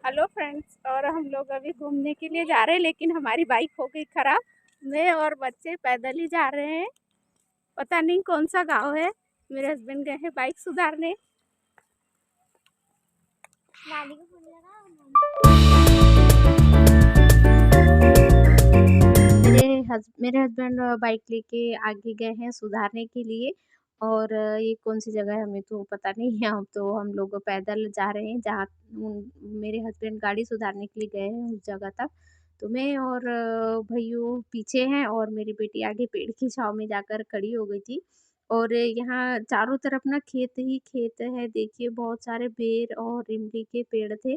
Hello friends. और हम लोग अभी घूमने के लिए जा रहे हैं, लेकिन हमारी बाइक हो गई खराब। मैं और बच्चे पैदल ही जा रहे हैं। पता नहीं कौन सा गांव है। मेरे हस्बैंड गए हैं बाइक सुधारने। नानी को फोन लगा। मेरे हस्बैंड बाइक लेके आगे गए हैं सुधारने के लिए। और ये कौन सी जगह है हमें तो पता नहीं है। हम तो हम लोग पैदल जा रहे हैं जहाँ मेरे हस्बैंड गाड़ी सुधारने के लिए गए हैं उस जगह तक। तो मैं और भैया पीछे हैं और मेरी बेटी आगे पेड़ की छाँव में जाकर खड़ी हो गई थी। और यहाँ चारों तरफ ना खेत ही खेत है। देखिए बहुत सारे बेर और इमली के पेड़ थे।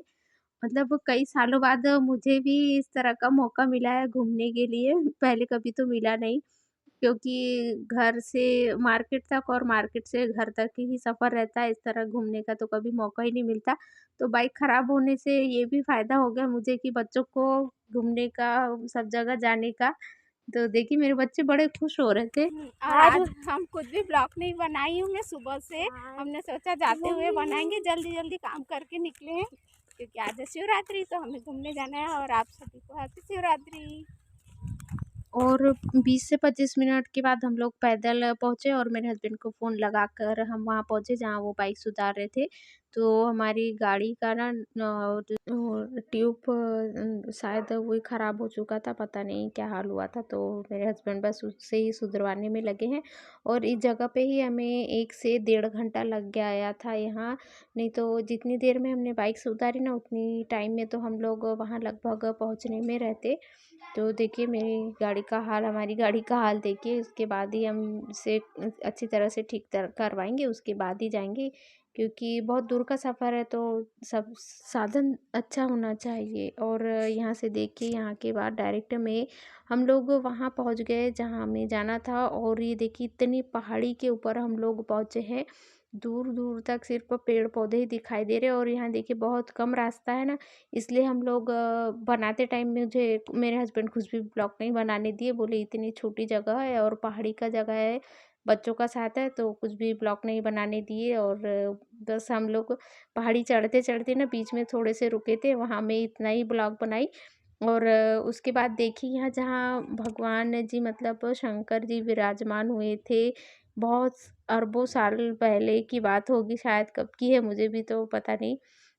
मतलब कई सालों बाद मुझे भी इस तरह का मौका मिला है घूमने के लिए। पहले कभी तो मिला नहीं, क्योंकि घर से मार्केट तक और मार्केट से घर तक ही सफ़र रहता है। इस तरह घूमने का तो कभी मौका ही नहीं मिलता। तो बाइक ख़राब होने से ये भी फ़ायदा हो गया मुझे कि बच्चों को घूमने का, सब जगह जाने का। तो देखिए मेरे बच्चे बड़े खुश हो रहे थे। और आज हम कुछ भी ब्लॉग नहीं बनाई हूँ मैं सुबह से। हमने सोचा जाते हुए बनाएंगे, जल्दी जल्दी काम करके निकले हैं, क्योंकि आज है शिवरात्रि, तो हमें घूमने जाना है। और आप सभी को हैप्पी शिवरात्रि। और 20 से 25 मिनट के बाद हम लोग पैदल पहुँचे और मेरे हस्बैंड को फ़ोन लगाकर हम वहाँ पहुँचे जहाँ वो बाइक सुधार रहे थे। तो हमारी गाड़ी का ना ट्यूब शायद वही ख़राब हो चुका था, पता नहीं क्या हाल हुआ था। तो मेरे हस्बैंड बस उससे ही सुधरवाने में लगे हैं। और इस जगह पे ही हमें 1 से डेढ़ घंटा लग गया था यहाँ। नहीं तो जितनी देर में हमने बाइक सुधारी ना उतनी टाइम में तो हम लोग वहाँ लगभग पहुँचने में रहते। तो देखिए मेरी गाड़ी का हाल, हमारी गाड़ी का हाल देखिए। उसके बाद ही हम इसे अच्छी तरह से ठीक करवाएंगे, उसके बाद ही जाएंगे, क्योंकि बहुत दूर का सफ़र है। तो सब साधन अच्छा होना चाहिए। और यहाँ से देखिए यहाँ के बाद डायरेक्ट में हम लोग वहाँ पहुँच गए जहाँ हमें जाना था। और ये देखिए इतनी पहाड़ी के ऊपर हम लोग पहुँचे हैं। दूर दूर तक सिर्फ पेड़ पौधे ही दिखाई दे रहे हैं। और यहाँ देखिए बहुत कम रास्ता है ना, इसलिए हम लोग बनाते टाइम मुझे मेरे हस्बैंड कुछ भी ब्लॉग नहीं बनाने दिए। बोले इतनी छोटी जगह है और पहाड़ी का जगह है, बच्चों का साथ है, तो कुछ भी ब्लॉग नहीं बनाने दिए। और बस हम लोग पहाड़ी चढ़ते चढ़ते ना बीच में थोड़े से रुके थे, वहाँ मैं इतना ही ब्लॉग बनाई। और उसके बाद देखिए यहाँ जहाँ भगवान जी मतलब शंकर जी विराजमान हुए थे, बहुत अरबों साल पहले की बात होगी शायद, कब की है मुझे भी तो पता नहीं।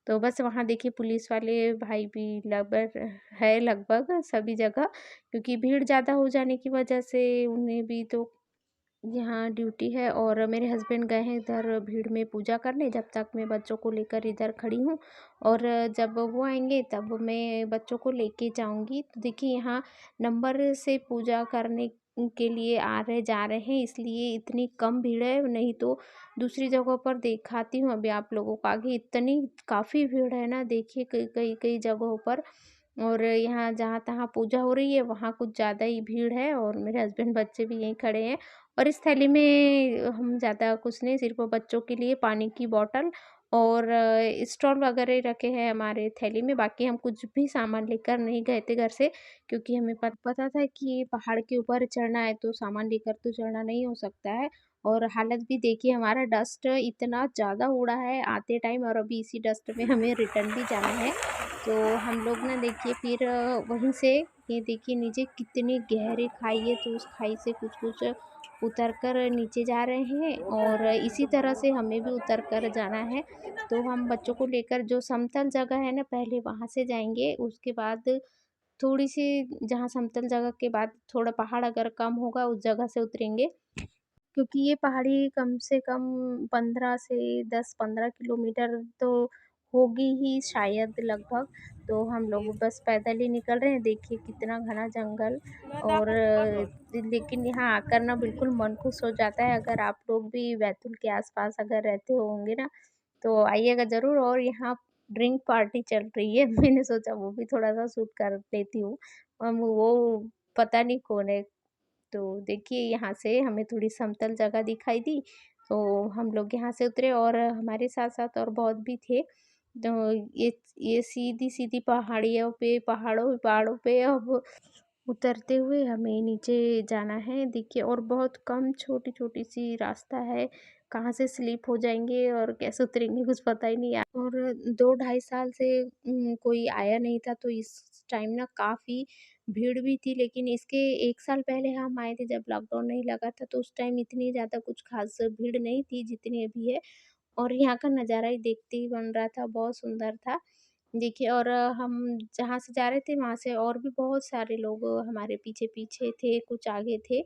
तो बस वहाँ देखिए पुलिस वाले भाई भी लगभग है, लगभग सभी जगह, क्योंकि भीड़ ज़्यादा हो जाने की वजह से उन्हें भी तो यहाँ ड्यूटी है। और मेरे हस्बैंड गए हैं इधर भीड़ में पूजा करने, जब तक मैं बच्चों को लेकर इधर खड़ी हूँ। और जब वो आएंगे तब मैं बच्चों को लेके जाऊंगी। तो देखिए यहाँ नंबर से पूजा करने के लिए आ रहे जा रहे हैं, इसलिए इतनी कम भीड़ है। नहीं तो दूसरी जगहों पर दिखाती हूँ अभी आप लोगों को आगे, इतनी काफ़ी भीड़ है ना, देखिए कई कई कई जगहों पर। और यहाँ जहाँ तहाँ पूजा हो रही है वहाँ कुछ ज़्यादा ही भीड़ है। और मेरे हस्बैंड बच्चे भी यहीं खड़े हैं। और इस थैली में हम ज़्यादा कुछ नहीं, सिर्फ बच्चों के लिए पानी की बॉटल और स्टॉल वगैरह रखे हैं हमारे थैली में। बाकी हम कुछ भी सामान लेकर नहीं गए थे घर से, क्योंकि हमें पता था कि पहाड़ के ऊपर चढ़ना है तो सामान लेकर तो चढ़ना नहीं हो सकता है। और हालत भी देखिए, हमारा डस्ट इतना ज़्यादा उड़ा है आते टाइम, और अभी इसी डस्ट में हमें रिटर्न भी जाना है। तो हम लोग ना देखिए फिर वहीं से, ये देखिए नीचे कितनी गहरी खाई है, तो उस खाई से कुछ कुछ उतर कर नीचे जा रहे हैं। और इसी तरह से हमें भी उतर कर जाना है। तो हम बच्चों को लेकर जो समतल जगह है ना पहले वहाँ से जाएंगे, उसके बाद थोड़ी सी जहाँ समतल जगह के बाद थोड़ा पहाड़ अगर कम होगा उस जगह से उतरेंगे, क्योंकि ये पहाड़ी कम से कम 15 से 10-15 किलोमीटर तो होगी ही शायद लगभग। तो हम लोग बस पैदल ही निकल रहे हैं। देखिए कितना घना जंगल। और लेकिन यहाँ आकर ना बिल्कुल मन खुश हो जाता है। अगर आप लोग भी बैतूल के आसपास अगर रहते होंगे ना तो आइएगा ज़रूर। और यहाँ ड्रिंक पार्टी चल रही है मैंने सोचा वो भी थोड़ा-सा शूट कर लेती हूँ। वो पता नहीं कौन है। तो देखिए यहाँ से हमें थोड़ी समतल जगह दिखाई दी, तो हम लोग यहाँ से उतरे। और हमारे साथ-साथ और बहुत भी थे। तो ये सीधी-सीधी पहाड़ों पे अब उतरते हुए हमें नीचे जाना है। देखिए और बहुत कम छोटी-छोटी सी रास्ता है। कहाँ से स्लिप हो जाएँगे और कैसे उतरेंगे कुछ पता ही नहीं। और 2 ढाई साल से कोई आया नहीं था, तो इस टाइम ना काफ़ी भीड़ भी थी, लेकिन इसके 1 साल पहले हम आए थे जब लॉकडाउन नहीं लगा था, तो उस टाइम इतनी ज़्यादा कुछ ख़ास भीड़ नहीं थी जितनी अभी है। और यहाँ का नज़ारा ही देखते ही बन रहा था, बहुत सुंदर था। देखिए, और हम जहाँ से जा रहे थे वहाँ से और भी बहुत सारे लोग हमारे पीछे-पीछे थे, कुछ आगे थे।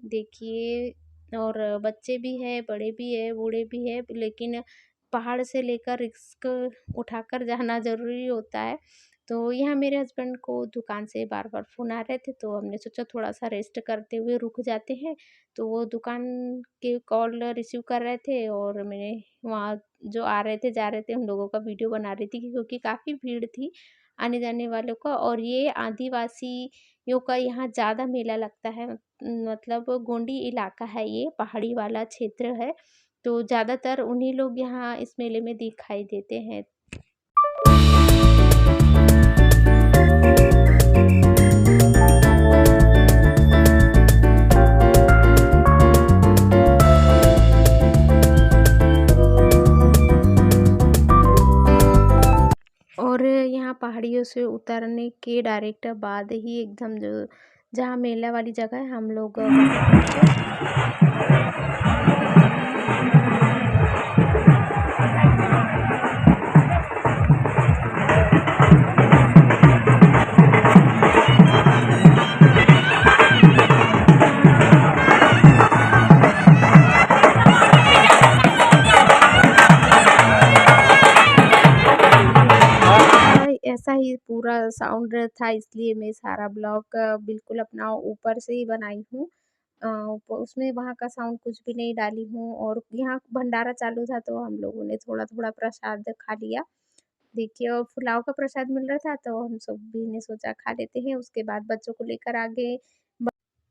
देखिए, और बच्चे भी हैं, बड़े भी हैं, बूढ़े भी हैं, लेकिन पहाड़ से लेकर रिस्क उठाकर जाना ज़रूरी होता है। तो यहाँ मेरे हस्बैंड को दुकान से बार-बार फ़ोन आ रहे थे, तो हमने सोचा थोड़ा-सा रेस्ट करते हुए रुक जाते हैं। तो वो दुकान के कॉल रिसीव कर रहे थे और मैंने वहाँ जो आ रहे थे, जा रहे थे, उन लोगों का वीडियो बना रही थी, क्योंकि काफ़ी भीड़ थी आने-जाने वालों का। और ये आदिवासियों का यहाँ ज़्यादा मेला लगता है। मतलब गोंडी इलाका है ये, पहाड़ी वाला क्षेत्र है, तो ज़्यादातर उन्हीं लोग यहाँ इस मेले में दिखाई देते हैं। और यहाँ पहाड़ियों से उतरने के डायरेक्ट बाद ही एकदम जो जहाँ मेला वाली जगह है, हम लोग वहाँ पहुँचे। ऐसा ही पूरा साउंड था, इसलिए मैं सारा ब्लॉग बिल्कुल अपना ऊपर से ही बनाई हूँ। उसमें वहाँ का साउंड कुछ भी नहीं डाली हूँ। और यहाँ भंडारा चालू था, तो हम लोगों ने थोड़ा-थोड़ा प्रसाद खा लिया। देखिए, और पुलाव का प्रसाद मिल रहा था, तो हम सभी ने सोचा खा लेते हैं, उसके बाद बच्चों को लेकर आगे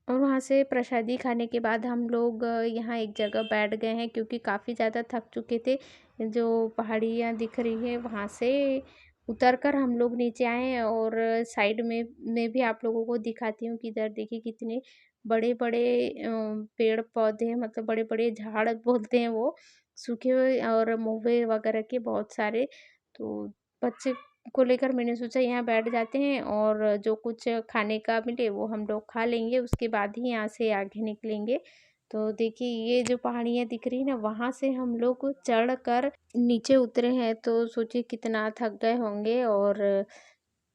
और वहाँ से प्रसादी खाने के बाद हम लोग यहाँ एक जगह बैठ गए हैं, क्योंकि काफ़ी ज़्यादा थक चुके थे। जो पहाड़ियाँ दिख रही है वहाँ से उतर कर हम लोग नीचे आए हैं। और साइड में मैं भी आप लोगों को दिखाती हूँ कि इधर देखिए कितने बड़े-बड़े पेड़ पौधे हैं, मतलब बड़े-बड़े झाड़ बोलते हैं वो, सूखे हुए और महुए वगैरह के बहुत सारे। तो बच्चे को लेकर मैंने सोचा यहाँ बैठ जाते हैं, और जो कुछ खाने का मिले वो हम लोग खा लेंगे, उसके बाद ही यहाँ से आगे निकलेंगे। तो देखिए, ये जो पहाड़ियाँ दिख रही है ना, वहाँ से हम लोग चढ़ कर नीचे उतरे हैं, तो सोचिए कितना थक गए होंगे। और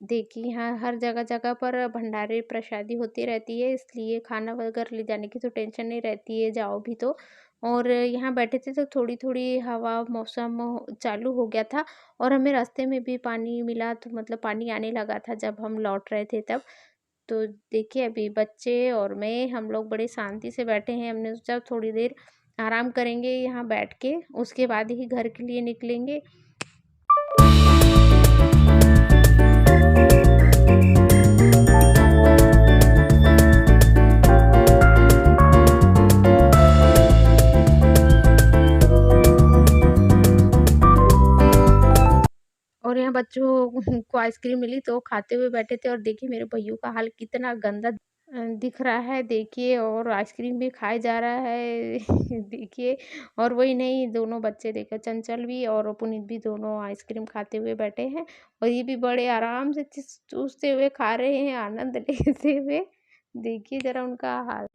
देखिए, यहाँ हर जगह-जगह पर भंडारे प्रसादी होती रहती है, इसलिए खाना वगैरह ले जाने की तो टेंशन नहीं रहती है, जाओ भी तो। और यहाँ बैठे थे तो थोड़ी-थोड़ी हवा, मौसम चालू हो गया था, और हमें रास्ते में भी पानी मिला, तो मतलब पानी आने लगा था जब हम लौट रहे थे तब। तो देखिए, अभी बच्चे और मैं, हम लोग बड़े शांति से बैठे हैं। हमने सोचा थोड़ी देर आराम करेंगे यहाँ बैठ के, उसके बाद ही घर के लिए निकलेंगे। और यहाँ बच्चों को आइसक्रीम मिली, तो वो खाते हुए बैठे थे, और देखिए मेरे भइयों का हाल कितना गंदा दिख रहा है देखिए, और आइसक्रीम भी खाया जा रहा है देखिए। और वही नहीं, दोनों बच्चे देखो, चंचल भी और पुनीत भी, दोनों आइसक्रीम खाते हुए बैठे हैं, और ये भी बड़े आराम से चूसते हुए खा रहे हैं, आनंद लेते हुए। देखिए ज़रा उनका हाल।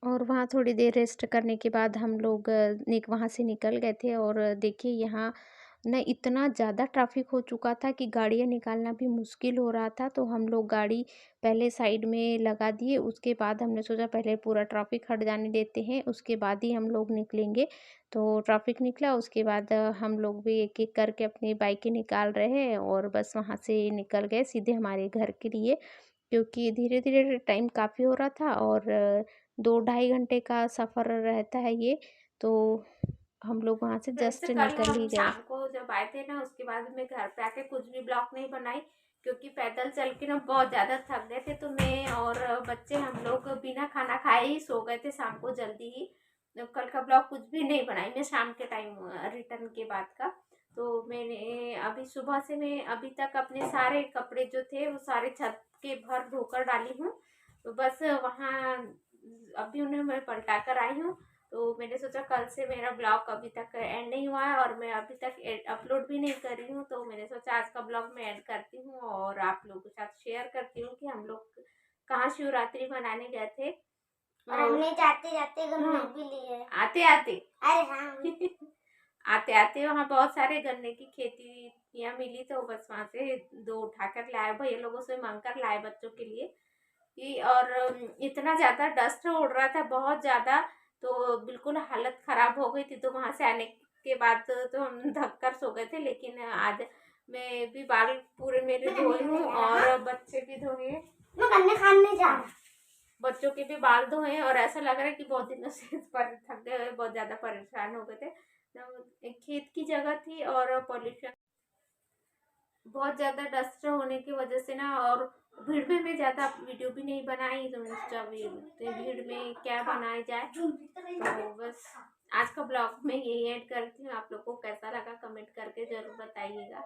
और वहाँ थोड़ी देर रेस्ट करने के बाद हम लोग वहाँ से निकल गए थे। और देखिए, यहाँ ना इतना ज़्यादा ट्रैफिक हो चुका था कि गाड़ियाँ निकालना भी मुश्किल हो रहा था, तो हम लोग गाड़ी पहले साइड में लगा दिए। उसके बाद हमने सोचा पहले पूरा ट्रैफिक हट जाने देते हैं, उसके बाद ही हम लोग निकलेंगे। तो ट्रैफिक निकला, उसके बाद हम लोग भी एक-एक करके अपनी बाइकें निकाल रहे हैं, और बस वहाँ से निकल गए सीधे हमारे घर के लिए, क्योंकि धीरे-धीरे टाइम काफ़ी हो रहा था, और 2 ढाई घंटे का सफ़र रहता है ये, तो हम लोग वहाँ से जस्ट कल निकल हम ही गए। शाम को जब आए थे ना, उसके बाद मैं घर पे आके कुछ भी ब्लॉग नहीं बनाई, क्योंकि पैदल चल के ना बहुत ज़्यादा थक गए थे। तो मैं और बच्चे हम लोग बिना खाना खाए ही सो गए थे शाम को जल्दी ही। तो कल का ब्लॉग कुछ भी नहीं बनाई मैं शाम के टाइम, रिटर्न के बाद का। तो मैंने अभी सुबह से मैं अभी तक अपने सारे कपड़े जो थे वो सारे छत के भर धोकर डाली हूँ। तो बस वहाँ अभी उन्हें मैं पलटा कर आई हूँ। तो मैंने सोचा कल से मेरा ब्लॉग अभी तक एंड नहीं हुआ है और मैं अभी तक अपलोड भी नहीं कर रही हूँ, तो मैंने सोचा आज का ब्लॉग मैं एंड करती हूँ और आप लोगों के साथ शेयर करती हूँ कि हम लोग कहाँ शिवरात्रि मनाने गए थे। और हमने जाते-जाते गन्ने भी लिए। आते-आते अरे हाँ। आते-आते वहाँ बहुत सारे गन्ने की खेतियाँ मिली, तो बस वहाँ से 2 उठाकर लाए, भैया लोगों से माँग कर लाए बच्चों के लिए। और इतना ज़्यादा डस्ट उड़ रहा था, बहुत ज़्यादा, तो बिल्कुल हालत ख़राब हो गई थी। तो वहाँ से आने के बाद तो हम थक कर सो गए थे, लेकिन आज मैं भी बाल पूरे मेरे धोई हूँ और बच्चे भी धोए। मैं गन्ने खाने जा रहा। बच्चों के भी बाल धोए और ऐसा लग रहा है कि बहुत दिनों से पर थक गए हुए, बहुत ज़्यादा परेशान हो गए थे। तो एक खेत की जगह थी और पॉल्यूशन बहुत ज़्यादा डस्ट होने की वजह से ना, और भीड़ में मैं ज़्यादा वीडियो भी नहीं बनाई, तो मैंने सोचा भीड़ में क्या बनाया जाए। तो बस आज का ब्लॉग मैं यही ऐड करती हूँ। आप लोग को कैसा लगा कमेंट करके ज़रूर बताइएगा।